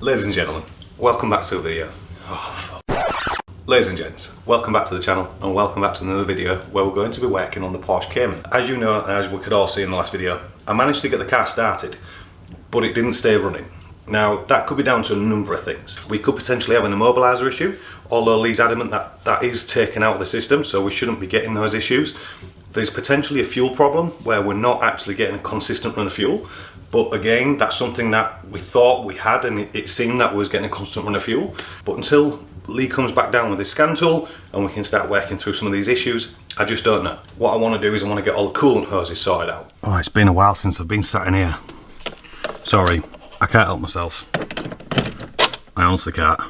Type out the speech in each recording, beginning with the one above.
Ladies and gentlemen, welcome back to a video. Ladies and gents, welcome back to the channel and welcome back to another video where we're going to be working on the Porsche Cayman. As you know, and as we could all see in the last video, I managed to get the car started, but it didn't stay running. Now, that could be down to a number of things. We could potentially have an immobiliser issue, although Lee's adamant that that is taken out of the system, so we shouldn't be getting those issues. There's potentially a fuel problem where we're not actually getting a consistent run of fuel. But again, that's something that we thought we had, and it seemed that we was getting a constant run of fuel. But until Lee comes back down with his scan tool and we can start working through some of these issues, I just don't know. What I want to do is I want to get all the coolant hoses sorted out. Oh, it's been a while since I've been sat in here. Sorry, I can't help myself. I honestly can't.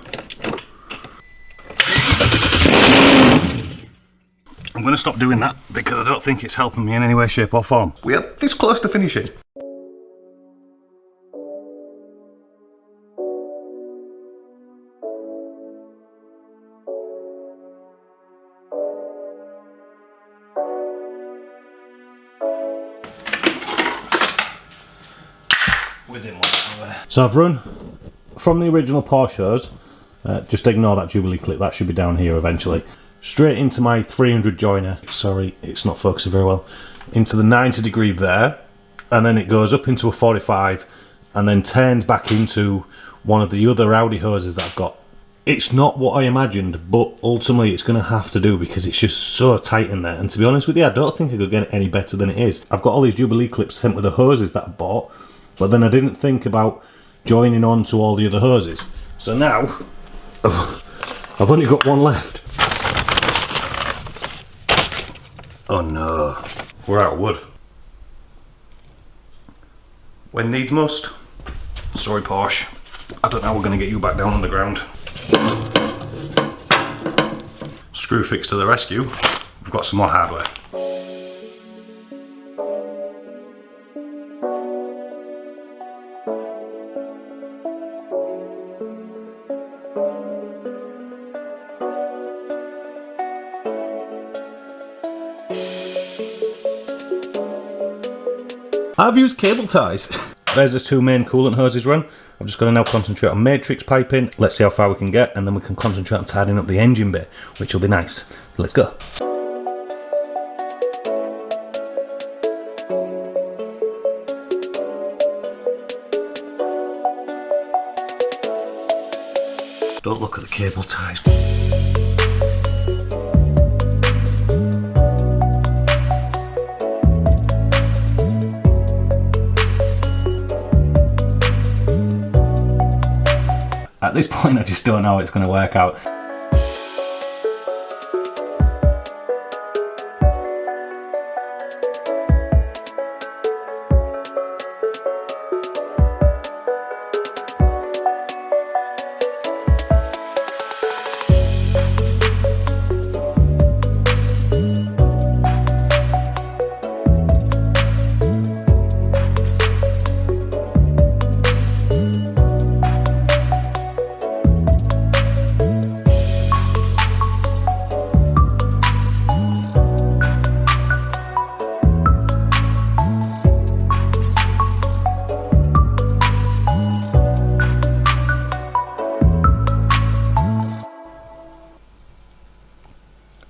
I'm going to stop doing that because I don't think it's helping me in any way, shape or form. We are this close to finishing. So I've run from the original Porsche hose, just ignore that Jubilee clip, that should be down here eventually, straight into my 300 joiner, sorry it's not focusing very well, into the 90 degree there, and then it goes up into a 45 and then turns back into one of the other Audi hoses that I've got. It's not what I imagined, but ultimately it's going to have to do because it's just so tight in there, and to be honest with you, I don't think I could get it any better than it is. I've got all these Jubilee clips sent with the hoses that I bought, but then I didn't think about joining on to all the other hoses. So now, I've only got one left. Oh no, we're out of wood. When needs must. Sorry Porsche, I don't know how we're going to get you back down on the ground. Screw fix to the rescue, we've got some more hardware. I've used cable ties. There's the two main coolant hoses run. I'm just going to now concentrate on matrix piping. Let's see how far we can get, and then we can concentrate on tidying up the engine bay, which will be nice. Let's go. Don't look at the cable ties. At this point I just don't know how it's going to work out.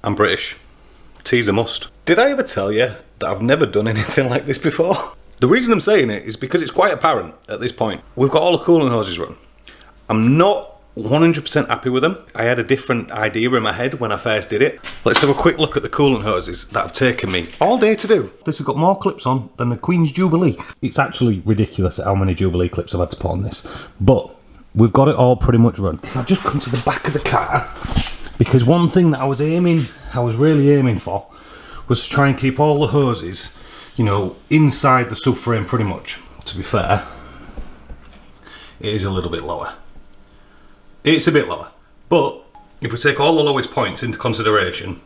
I'm British. Tea's a must. Did I ever tell you that I've never done anything like this before? The reason I'm saying it is because it's quite apparent at this point. We've got all the coolant hoses run. I'm not 100% happy with them. I had a different idea in my head when I first did it. Let's have a quick look at the coolant hoses that have taken me all day to do. This has got more clips on than the Queen's Jubilee. It's actually ridiculous how many Jubilee clips I've had to put on this. But we've got it all pretty much run. If I just come to the back of the car, because one thing that I was really aiming for, was to try and keep all the hoses, you know, inside the subframe pretty much. To be fair, it is a little bit lower. It's a bit lower. But if we take all the lowest points into consideration,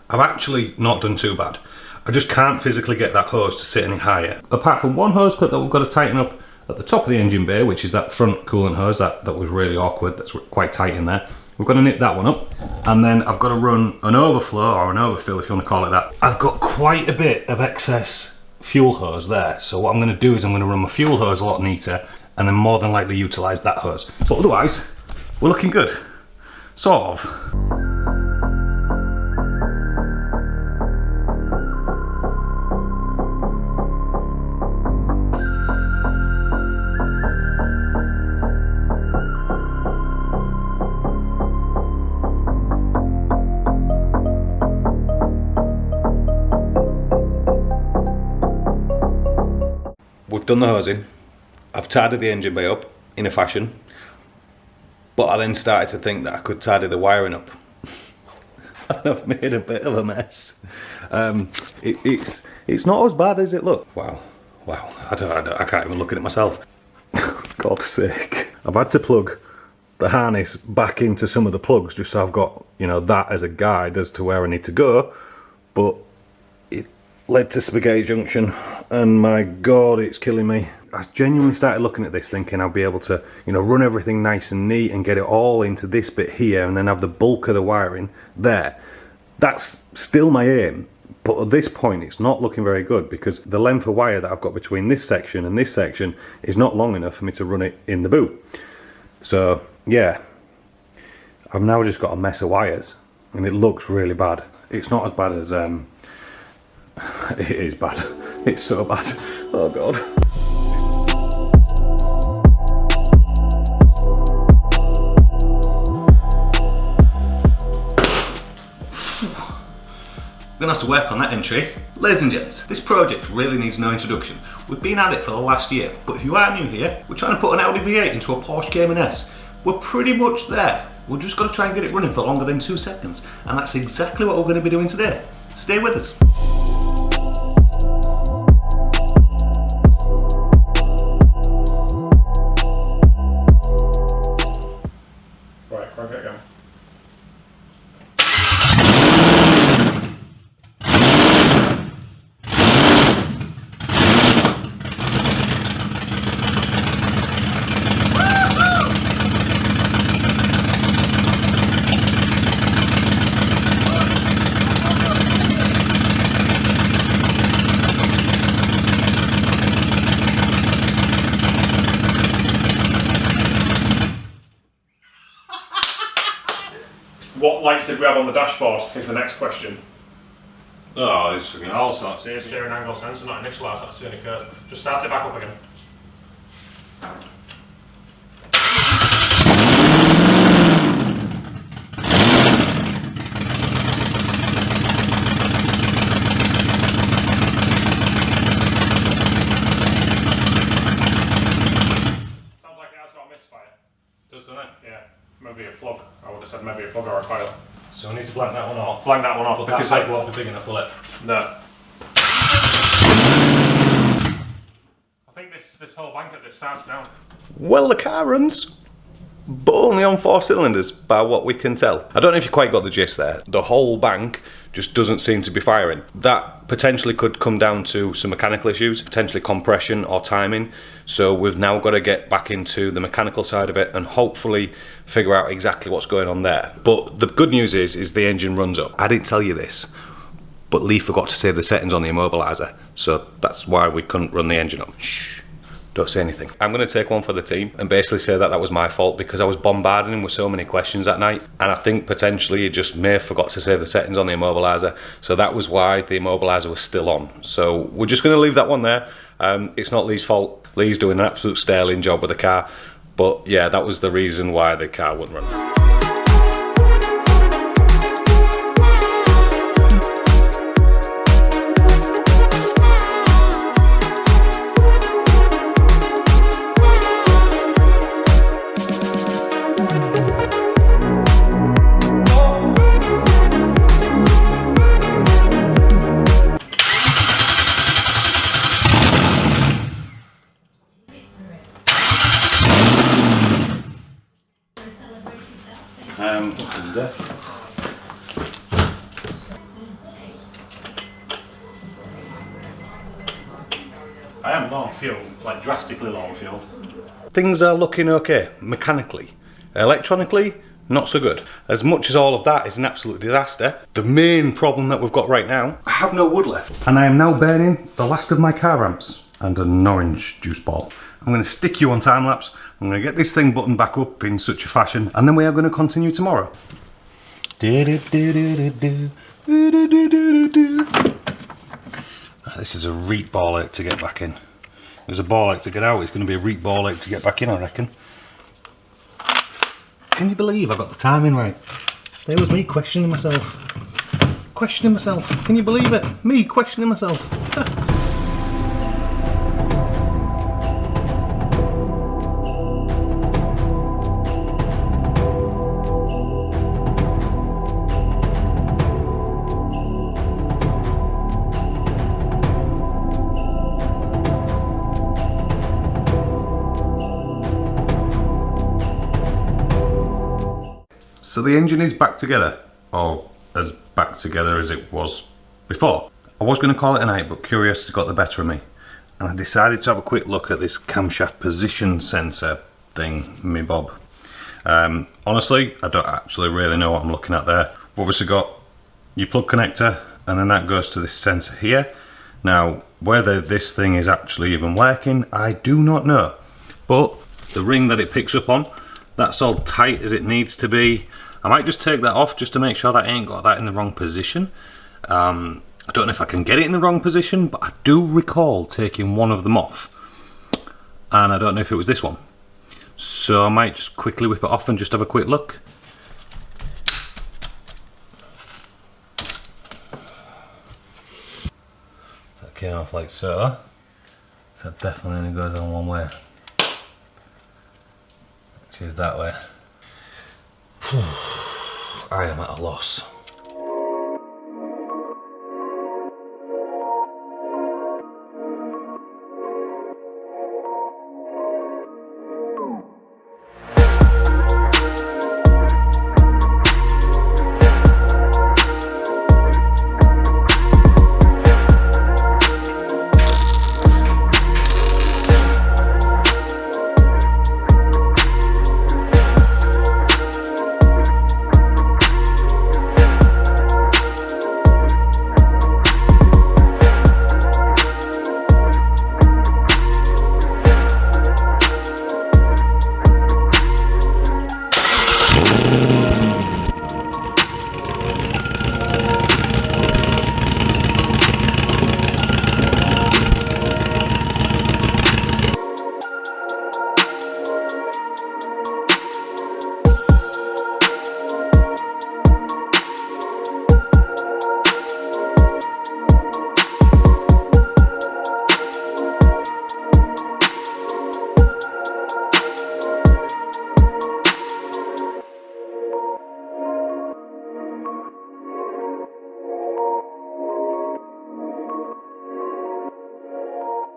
I've actually not done too bad. I just can't physically get that hose to sit any higher. Apart from one hose clip that we've got to tighten up at the top of the engine bay, which is that front coolant hose, that was really awkward, that's quite tight in there. We've got to nip that one up, and then I've got to run an overflow, or an overfill if you want to call it that. I've got quite a bit of excess fuel hose there, so what I'm going to do is I'm going to run my fuel hose a lot neater, and then more than likely utilise that hose. But otherwise, we're looking good. Sort of. We've done the hosing. I've tidied the engine bay up in a fashion, but I then started to think that I could tidy the wiring up. And I've made a bit of a mess. It's not as bad as it looked. Wow, I can't even look at it myself. God's sake. I've had to plug the harness back into some of the plugs just so I've got, you know, that as a guide as to where I need to go, but it led to spaghetti junction, and my God, it's killing me. I genuinely started looking at this thinking I'll be able to, you know, run everything nice and neat and get it all into this bit here and then have the bulk of the wiring there. That's still my aim, but at this point it's not looking very good because the length of wire that I've got between this section and this section is not long enough for me to run it in the boot. So yeah, I've now just got a mess of wires and it looks really bad. It's not as bad as it is bad. It's so bad. Oh God. We're gonna have to work on that entry. Ladies and gents, this project really needs no introduction. We've been at it for the last year, but if you are new here, we're trying to put an Audi V8 into a Porsche Cayman S. We're pretty much there. We've just got to try and get it running for longer than 2 seconds, and that's exactly what we're going to be doing today. Stay with us. Right, crank it again. What lights did we have on the dashboard is the next question. Oh, there's all sorts here. Steering angle sensor, not initialised, that's the only code. Just start it back up again. Sounds like it has got a misfire. Doesn't it? Yeah, maybe a plug. I would have said maybe a plug or a coil. So we need to blank that one off. Blank that one off Because because that won't be big enough, will it? no. I think this whole bank at this side's down. Well, the car runs, but only on 4 cylinders by what we can tell. I don't know if you quite got the gist there. The whole bank just doesn't seem to be firing. That potentially could come down to some mechanical issues, potentially compression or timing. So we've now got to get back into the mechanical side of it and hopefully figure out exactly what's going on there. But the good news is the engine runs up. I didn't tell you this, but Lee forgot to save the settings on the immobiliser, so that's why we couldn't run the engine up. Shh. Don't say anything. I'm going to take one for the team and basically say that was my fault because I was bombarding him with so many questions that night, and I think potentially he just may have forgot to save the settings on the immobiliser, so that was why the immobiliser was still on. So we're just going to leave that one there. It's not Lee's fault. Lee's doing an absolute sterling job with the car, but yeah, that was the reason why the car wouldn't run. I am low on fuel, like drastically low on fuel. Things are looking okay, mechanically. Electronically, not so good. As much as all of that is an absolute disaster, the main problem that we've got right now, I have no wood left. And I am now burning the last of my car ramps and an orange juice ball. I'm going to stick you on time lapse. I'm going to get this thing buttoned back up in such a fashion, and then we are going to continue tomorrow. This is a reet ball ache to get back in. There's a ball ache to get out. It's going to be a reet ball ache to get back in, I reckon. Can you believe I got the timing right? There was me questioning myself. Questioning myself. Can you believe it? Me questioning myself. So the engine is back together, or as back together as it was before. I was going to call it a night, but curiosity got the better of me, and I decided to have a quick look at this camshaft position sensor thing, me bob. Honestly, I don't actually really know what I'm looking at there. We've obviously got your plug connector, and then that goes to this sensor here. Now, whether this thing is actually even working, I do not know. But the ring that it picks up on, that's all tight as it needs to be. I might just take that off just to make sure that I ain't got that in the wrong position. I don't know if I can get it in the wrong position, but I do recall taking one of them off, and I don't know if it was this one. So I might just quickly whip it off and just have a quick look. That came off like so. That definitely only goes on one way, which is that way. I am at a loss.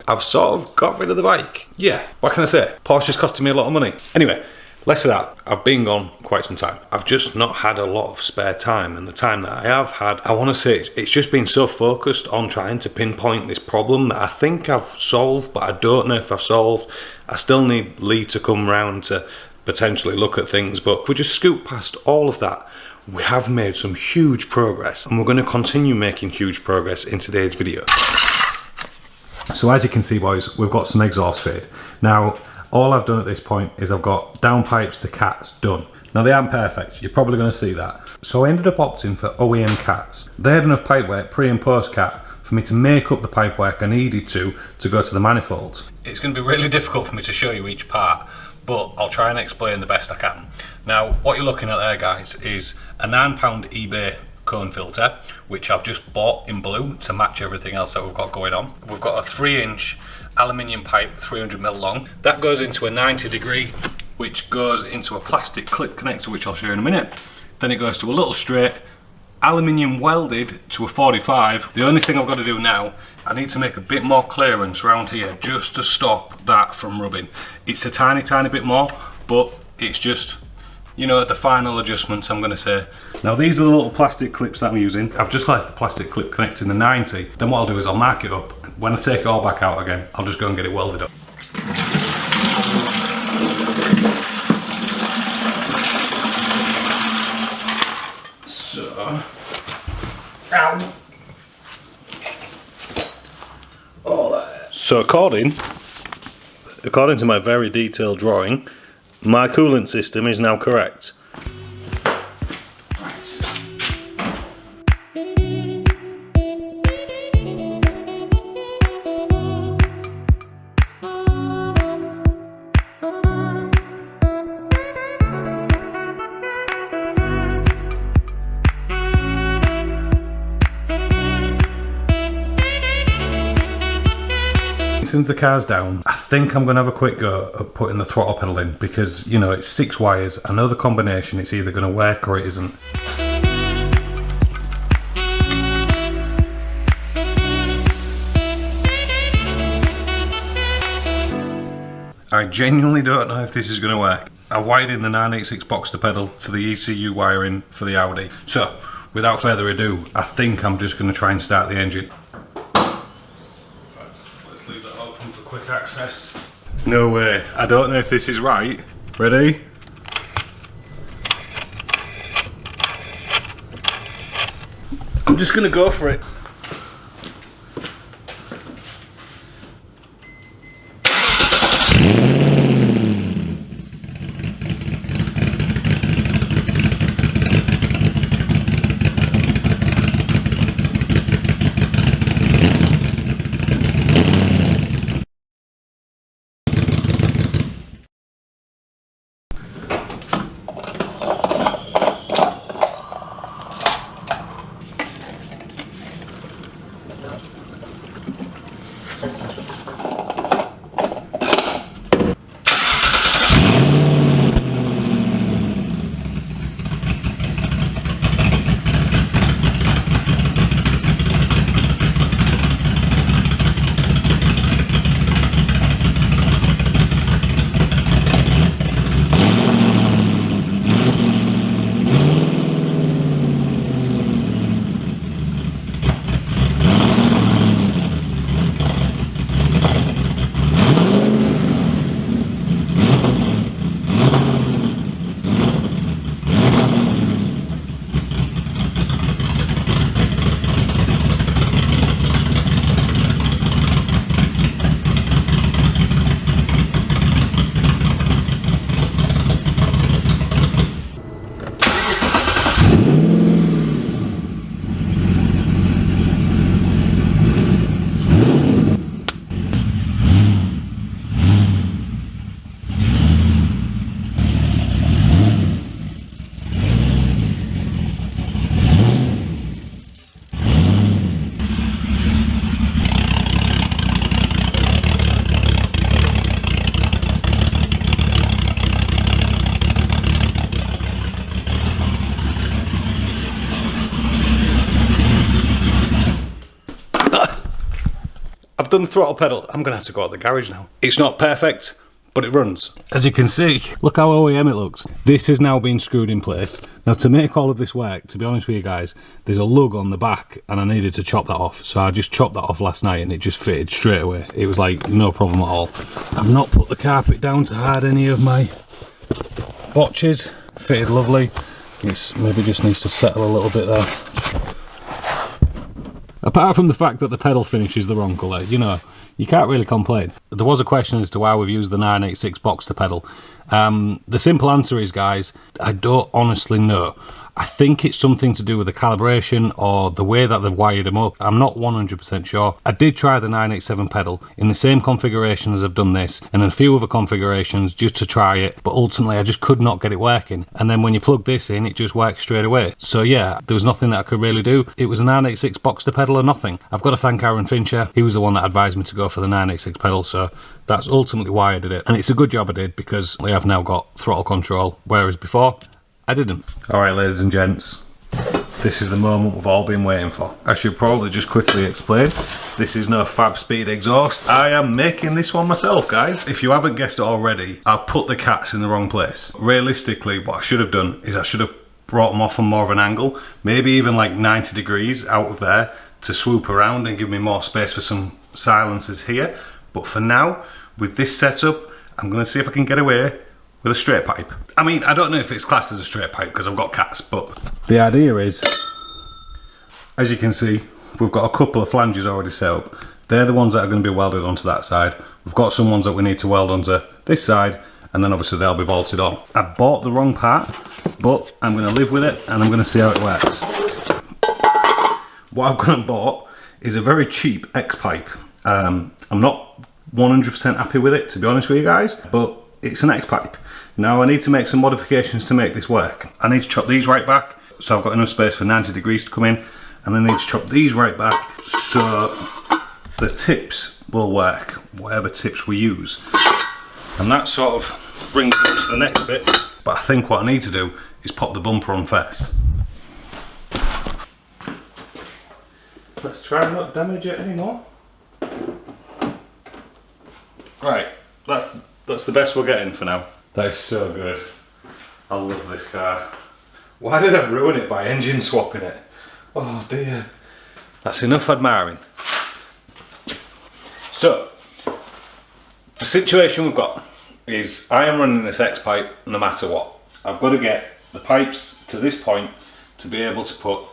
I've sort of got rid of the bike. Yeah, what can I say? Porsche's costing me a lot of money. Anyway, less of that. I've been gone quite some time. I've just not had a lot of spare time, and the time that I have had, I want to say it's just been so focused on trying to pinpoint this problem that I think I've solved, but I don't know if I've solved. I still need Lee to come round to potentially look at things, but if we just scoot past all of that, we have made some huge progress, and we're going to continue making huge progress in today's video. So as you can see, boys, we've got some exhaust fade. Now, all I've done at this point is I've got downpipes to cats done. Now, they aren't perfect. You're probably going to see that. So I ended up opting for OEM cats. They had enough pipework pre and post cat for me to make up the pipework I needed to go to the manifold. It's going to be really difficult for me to show you each part, but I'll try and explain the best I can. Now, what you're looking at there, guys, is a £9 eBay cone filter, which I've just bought in blue to match everything else that we've got going on. We've got a 3-inch aluminium pipe, 300mm long. That goes into a 90°, which goes into a plastic clip connector, which I'll show you in a minute. Then it goes to a little straight, aluminium welded to a 45. The only thing I've got to do now, I need to make a bit more clearance around here just to stop that from rubbing. It's a tiny bit more, but it's just, you know, the final adjustments, I'm going to say. Now, these are the little plastic clips that I'm using. I've just left the plastic clip connecting the 90. Then what I'll do is I'll mark it up. When I take it all back out again, I'll just go and get it welded up. So, ow. So according according to my very detailed drawing, my coolant system is now correct. Since the car's down, I think I'm going to have a quick go at putting the throttle pedal in because, you know, it's 6 wires. I know the combination, it's either going to work or it isn't. I genuinely don't know if this is going to work. I wired in the 986 box to pedal to the ECU wiring for the Audi. So, without further ado, I think I'm just going to try and start the engine. Let's leave that open for quick access. No way, I don't know if this is right. Ready? I'm just going to go for it. I've done the throttle pedal. I'm gonna have to go out the garage now. It's not perfect, but it runs. As you can see, look how OEM it looks. This has now been screwed in place. Now to make all of this work, to be honest with you guys, there's a lug on the back and I needed to chop that off. So I just chopped that off last night and it just fitted straight away. It was like no problem at all. I've not put the carpet down to hide any of my botches. Fitted lovely. It maybe just needs to settle a little bit there. Apart from the fact that the pedal finish is the wrong colour, you know, you can't really complain. There was a question as to why we've used the 986 box to pedal. The simple answer is, guys, I don't honestly know. I think it's something to do with the calibration or the way that they've wired them up. I'm not 100% sure. I did try the 987 pedal in the same configuration as I've done this and a few other configurations just to try it, but ultimately I just could not get it working. And then when you plug this in, it just works straight away. So yeah, there was nothing that I could really do. It was a 986 box to pedal or nothing. I've got to thank Aaron Fincher. He was the one that advised me to go for the 986 pedal, so that's ultimately why I did it. And it's a good job I did because I have now got throttle control, whereas before I didn't. Alright, ladies and gents, this is the moment we've all been waiting for. I should probably just quickly explain, this is no Fab Speed exhaust. I am making this one myself, guys. If you haven't guessed it already, I've put the cats in the wrong place. Realistically, what I should have done is I should have brought them off on more of an angle, maybe even like 90 degrees out of there to swoop around and give me more space for some silencers here. But for now, with this setup, I'm going to see if I can get away with a straight pipe. I mean, I don't know if it's classed as a straight pipe because I've got cats, but the idea is, as you can see, we've got a couple of flanges already set up. They're the ones that are going to be welded onto that side. We've got some ones that we need to weld onto this side, and then obviously they'll be bolted on. I bought the wrong part, but I'm going to live with it and I'm going to see how it works. What I've gone and bought is a very cheap X-pipe. I'm not 100% happy with it, to be honest with you guys, but it's an X-pipe. Now I need to make some modifications to make this work. I need to chop these right back, so I've got enough space for 90 degrees to come in, and then I need to chop these right back, so the tips will work, whatever tips we use. And that sort of brings me to the next bit, but I think what I need to do is pop the bumper on first. Let's try and not damage it anymore. Right, that's the best we're getting for now. That is so good. I love this car. Why did I ruin it by engine swapping it? Oh dear. That's enough admiring. So, the situation we've got is I am running this X-pipe no matter what. I've got to get the pipes to this point to be able to put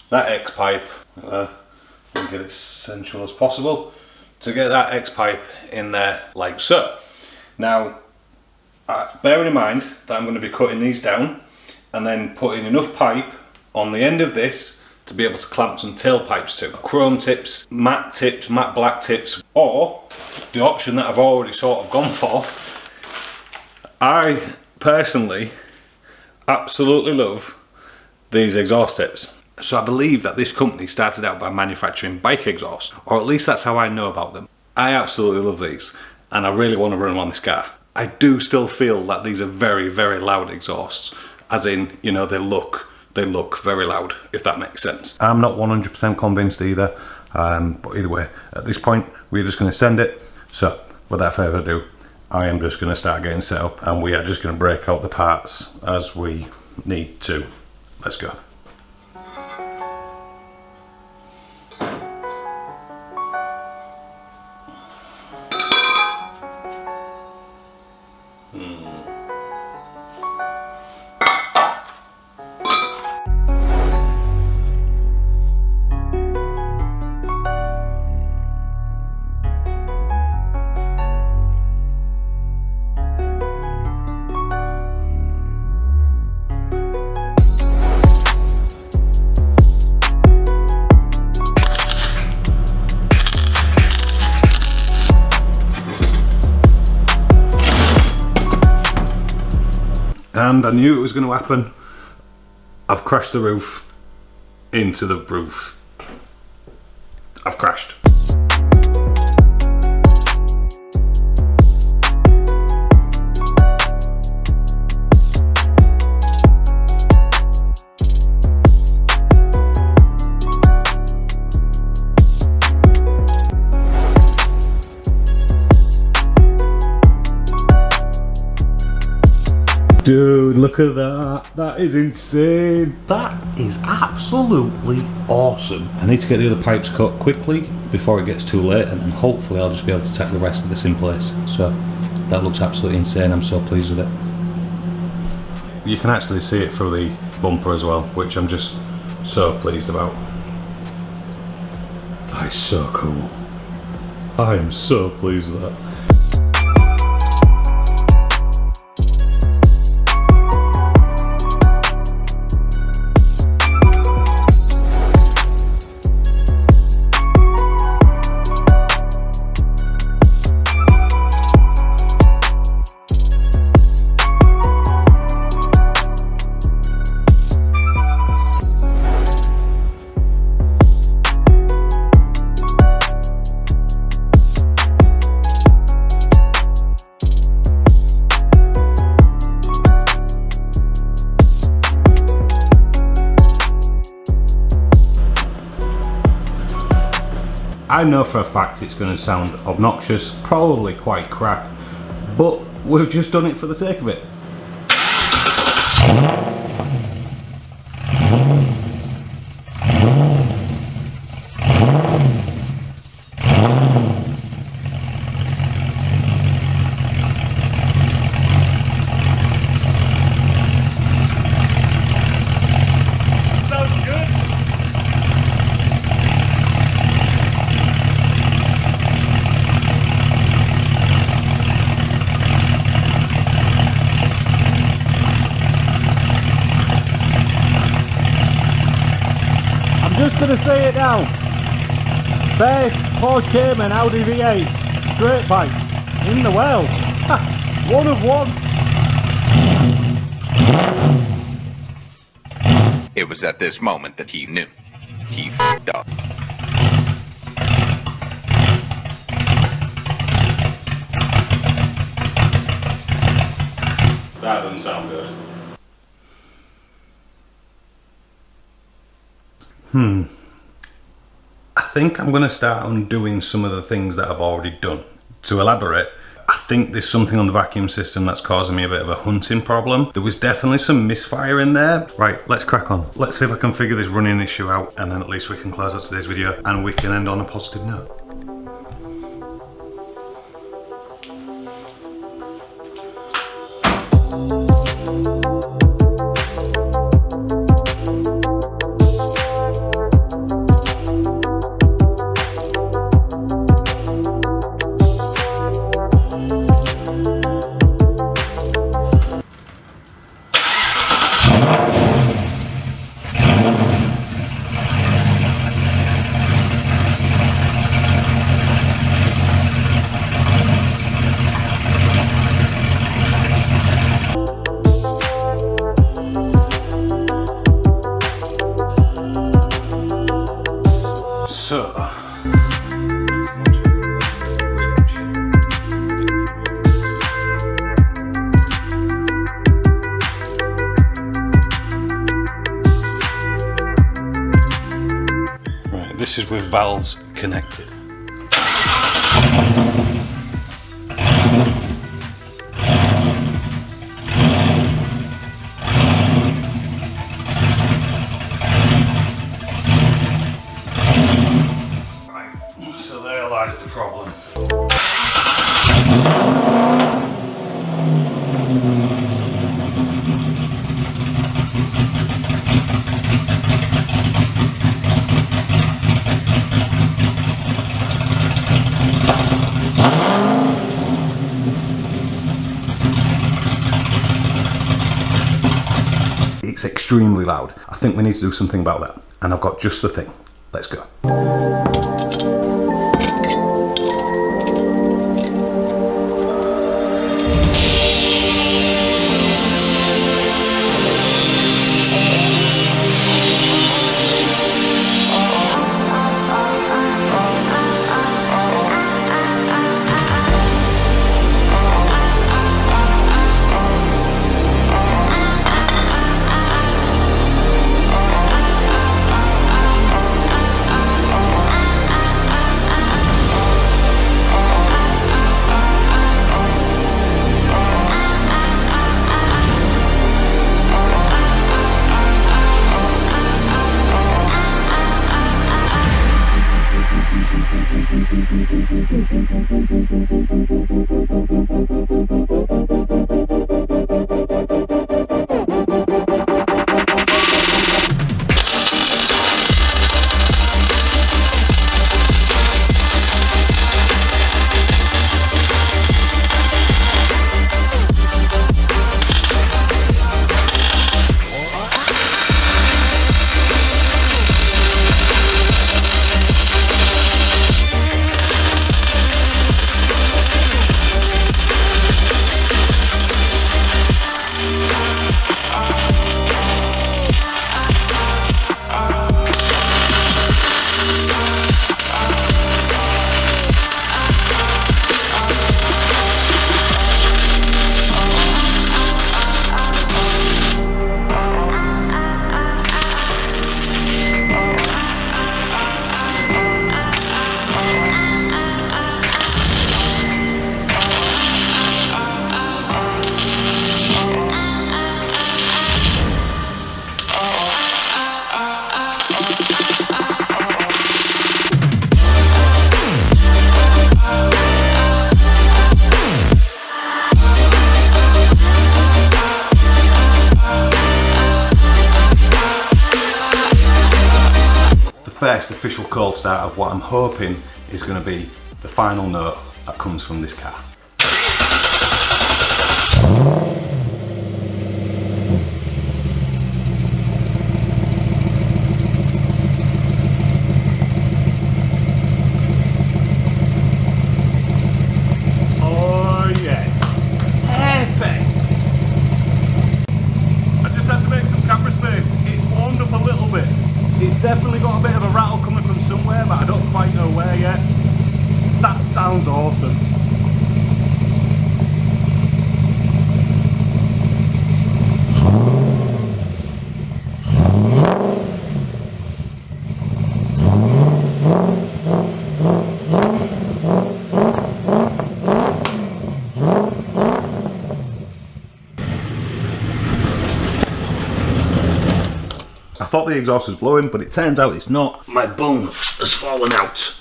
that X-pipe, and get it as central as possible, to get that X-pipe in there like so. Now, bearing in mind that I'm going to be cutting these down and then putting enough pipe on the end of this to be able to clamp some tailpipes to. Chrome tips, matte black tips, or the option that I've already sort of gone for. I personally absolutely love these exhaust tips. So I believe that this company started out by manufacturing bike exhausts, or at least that's how I know about them. I absolutely love these, and I really want to run them on this car. I do still feel that these are very, very loud exhausts, as in, you know, they look very loud, if that makes sense. I'm not 100% convinced either, but either way, at this point, we're just going to send it. So, without further ado, I am just going to start getting set up, and we are just going to break out the parts as we need to. Let's go. And I knew it was going to happen. I've crashed the roof into the roof. I've crashed. Dude, look at that. That is insane. That is absolutely awesome. I need to get the other pipes cut quickly before it gets too late, and then hopefully I'll just be able to tack the rest of this in place. So that looks absolutely insane. I'm so pleased with it. You can actually see it through the bumper as well, which I'm just so pleased about. That is so cool. I am so pleased with that. I know for a fact it's going to sound obnoxious, probably quite crap, but we've just done it for the sake of it. gonna say it now. Best Porsche Cayman Audi V8 straight pipe in the world. Ha, one of one. It was at this moment that he knew. He f***ed up. That doesn't sound good. I think I'm going to start undoing some of the things that I've already done. To elaborate, I think there's something on the vacuum system that's causing me a bit of a hunting problem. There was definitely some misfire in there. Right, let's crack on. Let's see if I can figure this running issue out, and then at least we can close out today's video and we can end on a positive note. This is with valves connected. Right, so there lies the problem. It's extremely loud. I think we need to do something about that. And I've got just the thing. Let's go. First official cold start of what I'm hoping is going to be the final note that comes from this car. I thought the exhaust was blowing, but it turns out it's not. My bung has fallen out,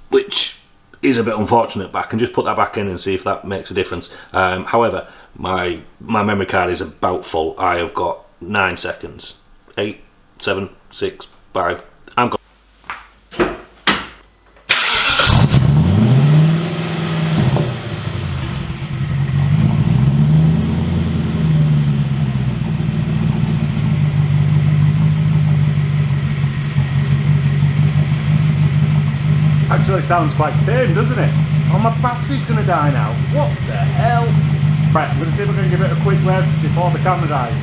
which is a bit unfortunate, but I can just put that back in and see if that makes a difference. However, my memory card is about full. I have got 9 seconds. 8, 7, 6, 5. I'm gone. Actually sounds quite tame, doesn't it? Oh, my battery's going to die now. What the hell? Right, I'm going to see if I can give it a quick rev before the camera dies.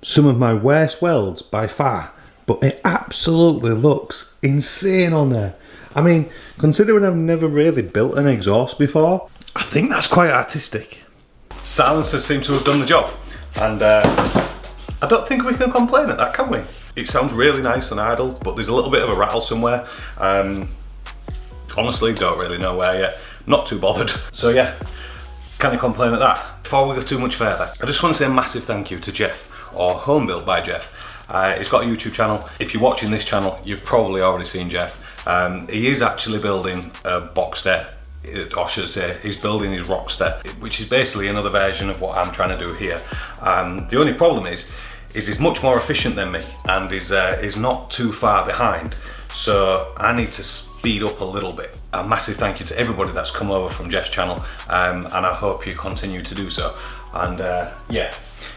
Some of my worst welds by far, but it absolutely looks insane on there. I mean, considering I've never really built an exhaust before, I think that's quite artistic. Silencers seem to have done the job, and I don't think we can complain at that, can we? It sounds really nice and idle, but there's a little bit of a rattle somewhere. Honestly, don't really know where yet. Not too bothered. So yeah, can I complain at that? Before we go too much further, I just want to say a massive thank you to Jeff, or Home Build by Jeff. He's got a YouTube channel. If you're watching this channel, you've probably already seen Jeff. He is actually building a Boxster, or should I say, he's building his Rockster, which is basically another version of what I'm trying to do here. The only problem is he's much more efficient than me, and is not too far behind. So I need to speed up a little bit. A massive thank you to everybody that's come over from Jeff's channel, and I hope you continue to do so. And yeah,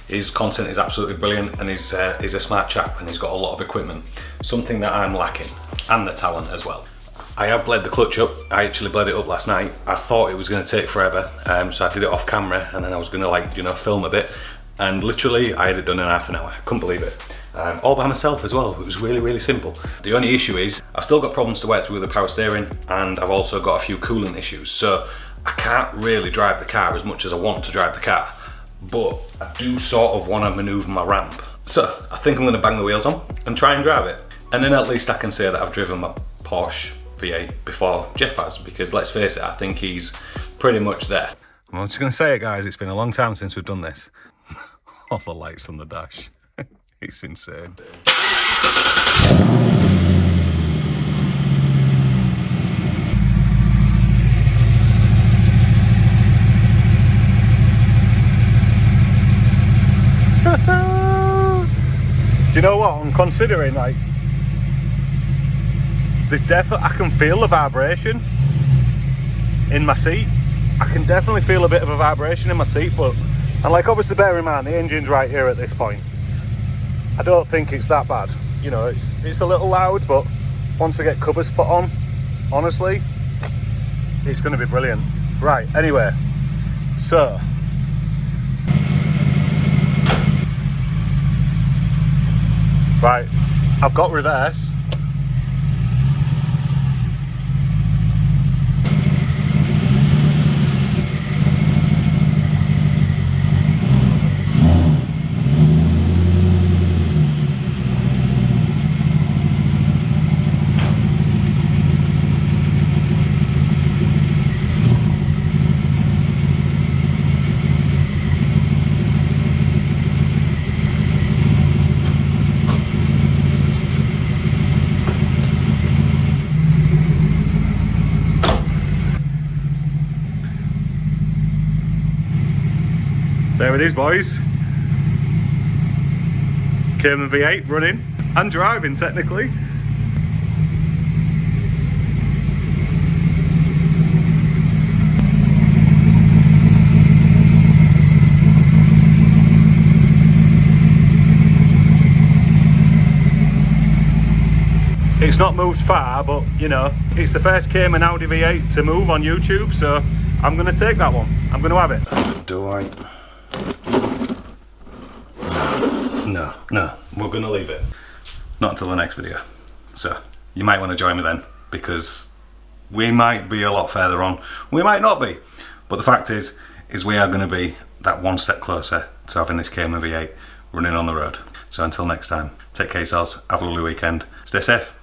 his content is absolutely brilliant, and he's a smart chap, and he's got a lot of equipment, something that I'm lacking, and the talent as well. I have bled the clutch up. I actually bled it up last night. I thought it was going to take forever, so I did it off camera, and then I was going to, like, you know, film a bit, and literally I had it done in half an hour. I couldn't believe it. All by myself as well. It was really, really simple. The only issue is I've still got problems to work through with the power steering, and I've also got a few coolant issues, so I can't really drive the car as much as I want to drive the car, but I do sort of want to manoeuvre my ramp. So I think I'm going to bang the wheels on and try and drive it, and then at least I can say that I've driven my Porsche V8 before Jeff has, because let's face it, I think he's pretty much there. I'm just going to say it, guys, it's been a long time since we've done this. All the lights on the dash. It's insane. Do you know what? I'm considering, like, there's definitely, I can feel the vibration in my seat. I can definitely feel a bit of a vibration in my seat, but, and like, obviously bear in mind the engine's right here at this point. I don't think it's that bad. You know, it's a little loud, but once I get covers put on, honestly, it's going to be brilliant. Right, anyway, so right, I've got reverse. There it is, boys. Cayman V8 running and driving, technically. It's not moved far, but you know, it's the first Cayman Audi V8 to move on YouTube, so I'm going to take that one. I'm going to have it. Do I? No, we're going to leave it. Not until the next video. So you might want to join me then, because we might be a lot further on, we might not be, but the fact is we are going to be that one step closer to having this Cayman V8 running on the road. So until next time, take care yourselves, have a lovely weekend, stay safe.